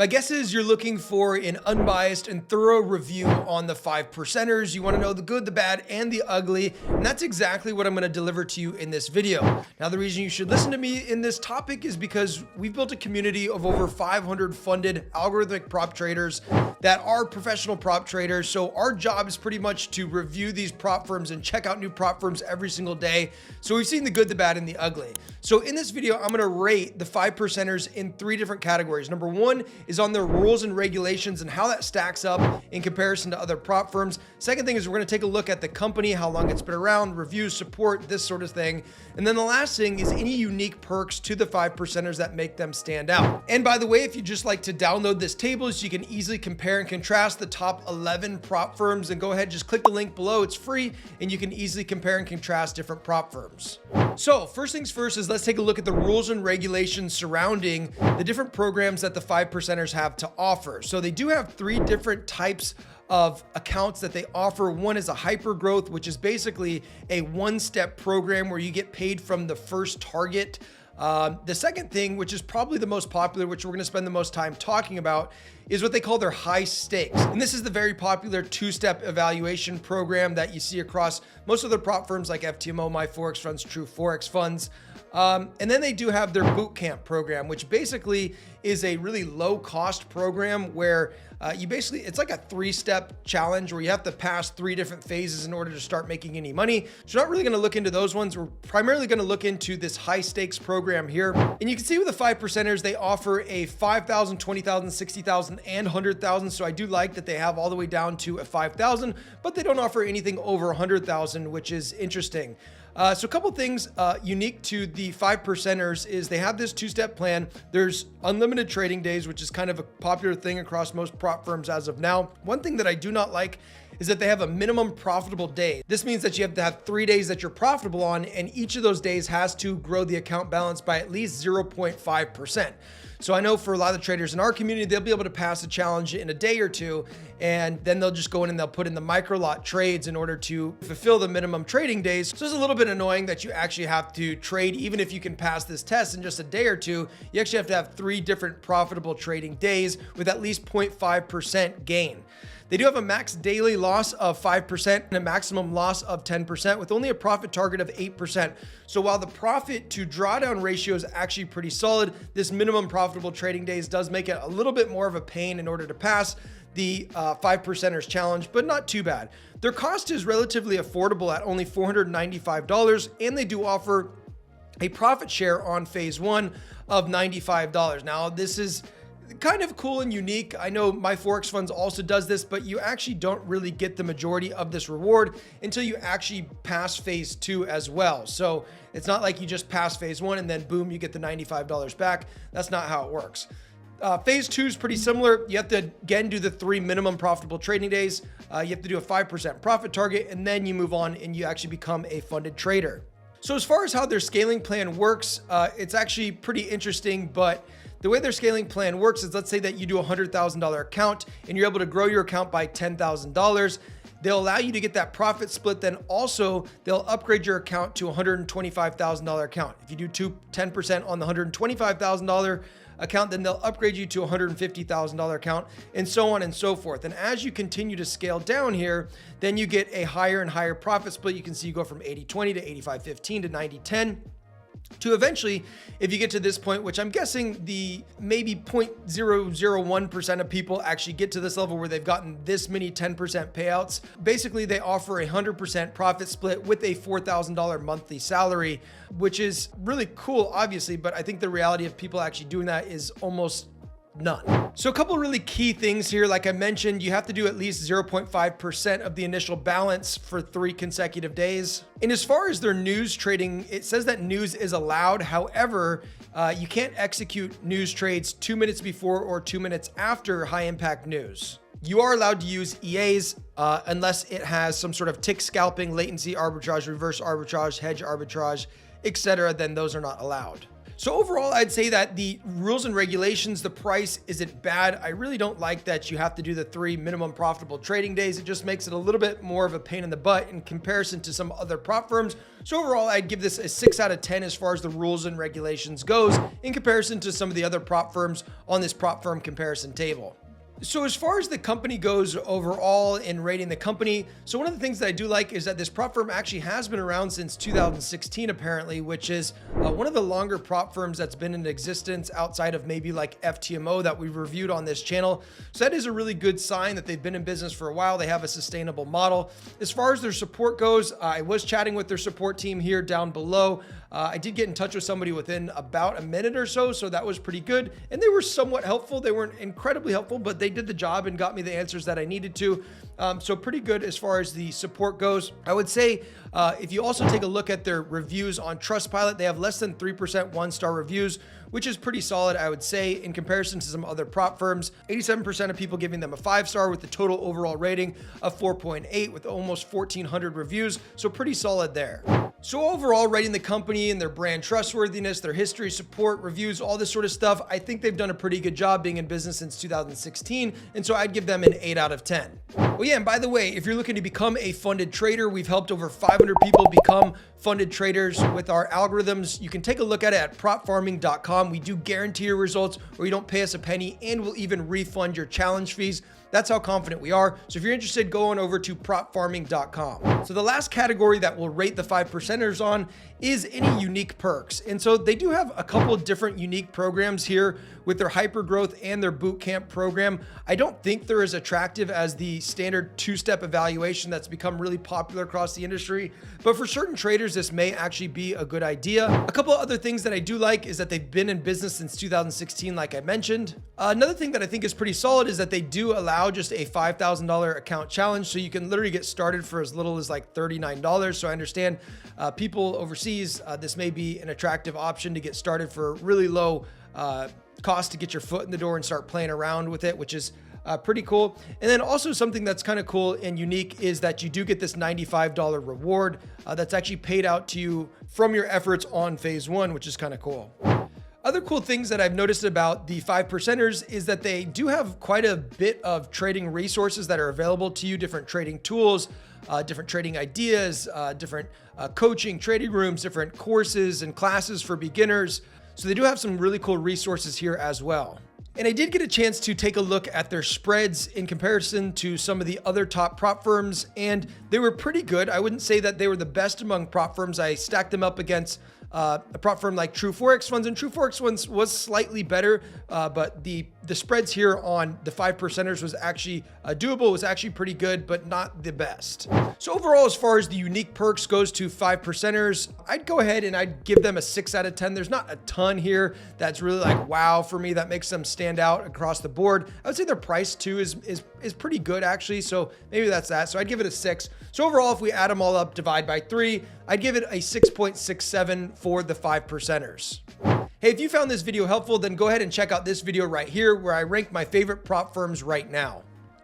My guess is you're looking for an unbiased and thorough review on the 5%ers. You want to know the good, the bad, and the ugly, and that's exactly what I'm going to deliver to you in this video. Now, the reason you should listen to me in this topic is because we've built a community of over 500 funded algorithmic prop traders that are professional prop traders. So our job is pretty much to review these prop firms and check out new prop firms every single day. So we've seen the good, the bad, and the ugly. So in this video, I'm going to rate the 5%ers in 3 different categories. Number 1 is on their rules and regulations and how that stacks up in comparison to other prop firms. Second thing is we're going to take a look at the company, how long it's been around, reviews, support, this sort of thing. And then the last thing is any unique perks to the 5%ers that make them stand out. And by the way, if you just like to download this table so you can easily compare and contrast the top 11 prop firms, then go ahead, just click the link below. It's free and you can easily compare and contrast different prop firms. So first things first is let's take a look at the rules and regulations surrounding the different programs that the 5%ers have to offer. So they do have 3 different types of accounts that they offer. One is a hyper growth, which is basically a one-step program where you get paid from the first target. The second thing, which is probably the most popular, which we're going to spend the most time talking about, is what they call their high stakes. And this is the very popular 2-step evaluation program that you see across most of the prop firms like FTMO, MyForex Funds, True Forex Funds. And then they do have their boot camp program, which basically is a really low cost program where it's like a 3-step challenge where you have to pass 3 different phases in order to start making any money. So we're not really going to look into those ones. We're primarily going to look into this high stakes program here. And you can see with the 5%ers, they offer a 5,000, 20,000, 60,000, and 100,000. So I do like that they have all the way down to a 5,000, but they don't offer anything over 100,000, which is interesting. So a couple things unique to the 5%ers is they have this 2-step plan. There's unlimited trading days, which is kind of a popular thing across most prop firms as of now. One thing that I do not like is that they have a minimum profitable day. This means that you have to have 3 days that you're profitable on, and each of those days has to grow the account balance by at least 0.5%. So I know for a lot of the traders in our community, they'll be able to pass a challenge in a day or two, and then they'll just go in and they'll put in the micro lot trades in order to fulfill the minimum trading days. So it's a little bit annoying that you actually have to trade, even if you can pass this test in just a day or two, you actually have to have 3 different profitable trading days with at least 0.5% gain. They do have a max daily loss of 5% and a maximum loss of 10% with only a profit target of 8%. So while the profit to drawdown ratio is actually pretty solid, this minimum profitable trading days does make it a little bit more of a pain in order to pass the 5%ers challenge, but not too bad. Their cost is relatively affordable at only $495, and they do offer a profit share on phase 1 of $95. Now, this is kind of cool and unique. I know MyForex Funds also does this, but you actually don't really get the majority of this reward until you actually pass phase 2 as well. So it's not like you just pass phase 1 and then boom, you get the $95 back. That's not how it works. Phase 2 is pretty similar. You have to, again, do the 3 minimum profitable trading days. You have to do a 5% profit target, and then you move on and you actually become a funded trader. So as far as how their scaling plan works, it's actually pretty interesting, but the way their scaling plan works is, let's say that you do a $100,000 account and you're able to grow your account by $10,000. They'll allow you to get that profit split. Then also they'll upgrade your account to a $125,000 account. If you do 10% on the $125,000 account, then they'll upgrade you to a $150,000 account, and so on and so forth. And as you continue to scale down here, then you get a higher and higher profit split. You can see you go from 80-20 to 85-15 to 90-10. To eventually, if you get to this point, which I'm guessing the maybe 0.001% of people actually get to this level where they've gotten this many 10% payouts. Basically, they offer a 100% profit split with a $4,000 monthly salary, which is really cool, obviously, but I think the reality of people actually doing that is almost none. So a couple really key things here. Like I mentioned, you have to do at least 0.5% of the initial balance for 3 consecutive days. And as far as their news trading, it says that news is allowed. However, you can't execute news trades 2 minutes before or 2 minutes after high impact news. You are allowed to use EAs unless it has some sort of tick scalping, latency arbitrage, reverse arbitrage, hedge arbitrage, etc. Then those are not allowed. So overall, I'd say that the rules and regulations, the price isn't bad. I really don't like that you have to do the 3 minimum profitable trading days. It just makes it a little bit more of a pain in the butt in comparison to some other prop firms. So overall, I'd give this a 6 out of 10 as far as the rules and regulations goes in comparison to some of the other prop firms on this prop firm comparison table. So as far as the company goes overall in rating the company, so one of the things that I do like is that this prop firm actually has been around since 2016 apparently, which is one of the longer prop firms that's been in existence outside of maybe like FTMO that we've reviewed on this channel. So that is a really good sign that they've been in business for a while. They have a sustainable model. As far as their support goes, I was chatting with their support team here down below. I did get in touch with somebody within about a minute or so, so that was pretty good. And they were somewhat helpful. They weren't incredibly helpful, but they did the job and got me the answers that I needed to. So pretty good as far as the support goes. I would say if you also take a look at their reviews on Trustpilot, they have less than 3% one-star reviews, which is pretty solid, I would say, in comparison to some other prop firms. 87% of people giving them a 5-star with the total overall rating of 4.8 with almost 1,400 reviews. So pretty solid there. So overall, rating the company and their brand trustworthiness, their history, support, reviews, all this sort of stuff, I think they've done a pretty good job being in business since 2016. And so I'd give them an 8 out of 10. Well, yeah, and by the way, if you're looking to become a funded trader, we've helped over 500 people become funded traders with our algorithms. You can take a look at it at propfarming.com. We do guarantee your results, or you don't pay us a penny, and we'll even refund your challenge fees. That's how confident we are. So if you're interested, go on over to propfarming.com. So the last category that we'll rate the 5%ers on is any unique perks. And so they do have a couple of different unique programs here with their hypergrowth and their bootcamp program. I don't think they're as attractive as the standard 2-step evaluation that's become really popular across the industry, but for certain traders, this may actually be a good idea. A couple of other things that I do like is that they've been in business since 2016, like I mentioned. Another thing that I think is pretty solid is that they do allow just a $5,000 account challenge. So you can literally get started for as little as like $39. So I understand people overseas, this may be an attractive option to get started for really low cost to get your foot in the door and start playing around with it, which is pretty cool. And then also something that's kind of cool and unique is that you do get this $95 reward that's actually paid out to you from your efforts on phase 1, which is kind of cool. Other cool things that I've noticed about the 5%ers is that they do have quite a bit of trading resources that are available to you, different trading tools, different trading ideas, different coaching, trading rooms, different courses and classes for beginners. So they do have some really cool resources here as well. And I did get a chance to take a look at their spreads in comparison to some of the other top prop firms, and they were pretty good. I wouldn't say that they were the best among prop firms. I stacked them up against a prop firm like True Forex Funds, and True Forex Funds was slightly better, but the spreads here on the 5%ers was actually doable, was actually pretty good, but not the best. So overall, as far as the unique perks goes to 5%ers, I'd go ahead and I'd give them a 6 out of 10. There's not a ton here that's really like wow for me that makes them stand out across the board. I would say their price too is pretty good actually, so maybe that's that. So I'd give it a 6. So overall, if we add them all up, divide by 3, I'd give it a 6.67 for the 5%ers. Hey, if you found this video helpful, then go ahead and check out this video right here where I rank my favorite prop firms right now.